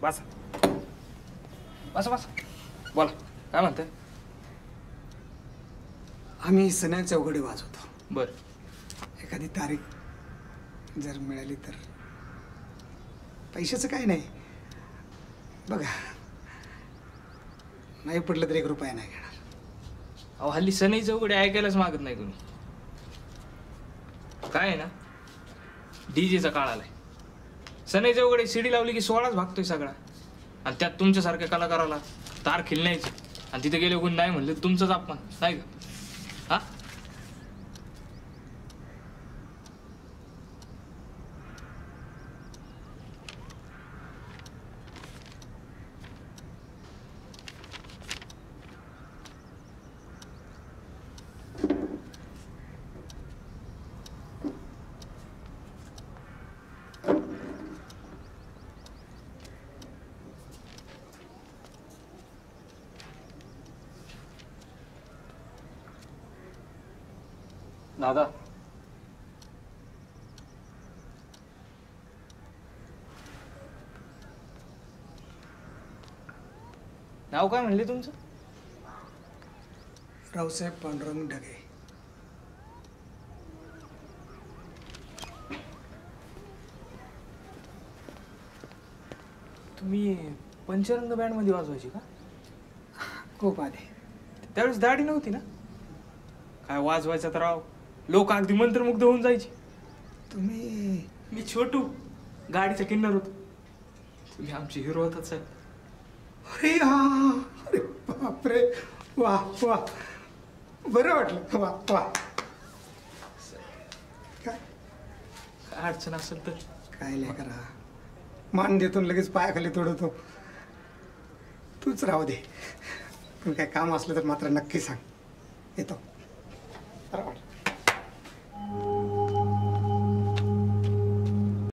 बस बस बस बोला काय म्हणताय? आम्ही सण्या चौघडे वाजवतो. बर एखादी तारीख जर मिळाली तर. पैशाचं काय नाही बघा, नाही पडलं तर 1 रुपया नाही घेणार. अहो हल्ली सनई चौघडे ऐकायलाच मागत नाही कोणी. काय आहे ना, डीजेचा काळ आलाय. सनई चौघडे सीडी लावली की 16च भागतोय सगळा. आणि त्यात तुमच्यासारख्या कलाकाराला तार खिलण्याची आणि तिथे गेले कोणी नाही म्हणलं तुमचंच अपमान नाही का? हा दादा नाव काय म्हणले तुमचं? रावसाहेब पांडुरंग ढगे. तुम्ही पंचरंग बँड मध्ये वाजवायची का? खूप आधी. त्यावेळेस दाढी नव्हती ना? काय वाजवायचा तर राव, लोक अगदी मंत्रमुग्ध होऊन जायची. तुम्ही मी छोटू गाडीचा किन्नर होतो. तुम्ही आमचे हिरो होतात साहेब. अरे हा, अरे बापरे, वा वा, बरं वाटलं, वा वा. काय काय अडचण असेल तर काय लेकरा, मान देतो लगेच पायाखाली तोडवतो. तूच राहू दे, पण काय काम असलं तर मात्र नक्की सांग, येतो.